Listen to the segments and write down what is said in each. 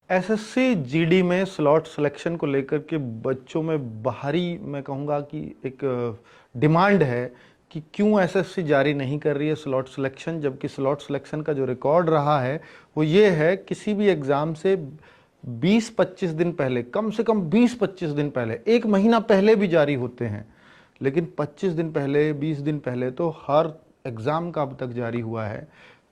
SSC GD में slot selection को लेकर के बच्चों में बाहरी मैं कहूँगा कि एक डिमांड है कि क्यों एसएससी जारी नहीं कर रही है स्लॉट सिलेक्शन, जबकि स्लॉट सिलेक्शन का जो रिकॉर्ड रहा है वो ये है किसी भी एग्ज़ाम से 20-25 दिन पहले, कम से कम 20-25 दिन पहले, एक महीना पहले भी जारी होते हैं, लेकिन 25 दिन पहले, 20 दिन पहले तो हर एग्ज़ाम का अब तक जारी हुआ है।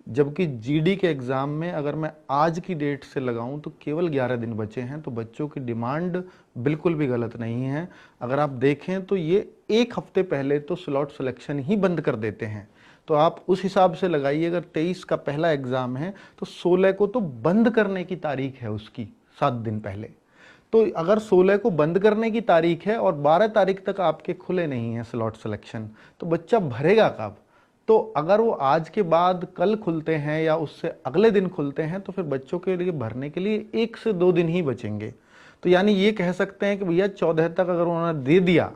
जबकि जीडी के एग्ज़ाम में अगर मैं आज की डेट से लगाऊं तो केवल 11 दिन बचे हैं। तो बच्चों की डिमांड बिल्कुल भी गलत नहीं है। अगर आप देखें तो ये एक हफ्ते पहले तो स्लॉट सिलेक्शन ही बंद कर देते हैं। तो आप उस हिसाब से लगाइए, अगर 23 का पहला एग्ज़ाम है तो 16 को तो बंद करने की तारीख है उसकी, 7 दिन पहले। तो अगर 16 को बंद करने की तारीख है और 12 तारीख तक आपके खुले नहीं हैं स्लॉट सिलेक्शन, तो बच्चा भरेगा कब? तो अगर वो आज के बाद कल खुलते हैं या उससे अगले दिन खुलते हैं तो फिर बच्चों के लिए भरने के लिए 1 से 2 दिन ही बचेंगे। तो यानी ये कह सकते हैं कि भैया 14 तक अगर उन्होंने दे दिया,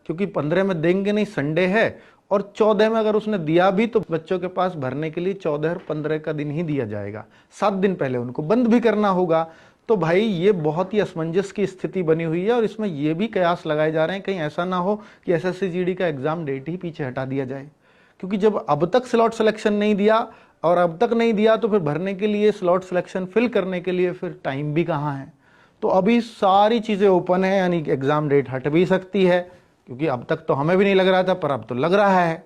क्योंकि 15 में देंगे नहीं, संडे है, और 14 में अगर उसने दिया भी तो बच्चों के पास भरने के लिए 14 और 15 का दिन ही दिया जाएगा। 7 दिन पहले उनको बंद भी करना होगा। तो भाई ये बहुत ही असमंजस की स्थिति बनी हुई है और इसमें ये भी कयास लगाए जा रहे हैं कहीं ऐसा ना हो कि एसएससी जीडी का एग्जाम डेट ही पीछे हटा दिया जाए, क्योंकि जब अब तक स्लॉट सिलेक्शन नहीं दिया और अब तक नहीं दिया तो फिर भरने के लिए, स्लॉट सिलेक्शन फिल करने के लिए फिर टाइम भी कहाँ है। तो अभी सारी चीज़ें ओपन है, यानी एग्ज़ाम डेट हट भी सकती है, क्योंकि अब तक तो हमें भी नहीं लग रहा था पर अब तो लग रहा है।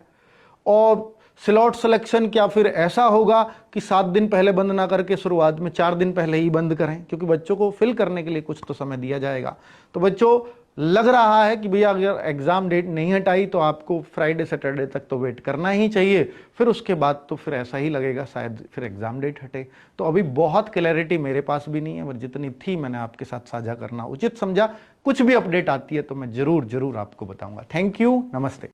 और स्लॉट सिलेक्शन क्या फिर ऐसा होगा कि 7 दिन पहले बंद ना करके शुरुआत में 4 दिन पहले ही बंद करें, क्योंकि बच्चों को फिल करने के लिए कुछ तो समय दिया जाएगा। तो बच्चों, लग रहा है कि भैया अगर एग्जाम डेट नहीं हटाई तो आपको फ्राइडे सैटरडे तक तो वेट करना ही चाहिए, फिर उसके बाद तो फिर ऐसा ही लगेगा शायद फिर एग्जाम डेट हटे। तो अभी बहुत क्लैरिटी मेरे पास भी नहीं है, पर जितनी थी मैंने आपके साथ साझा करना उचित समझा। कुछ भी अपडेट आती है तो मैं जरूर आपको बताऊंगा। थैंक यू, नमस्ते।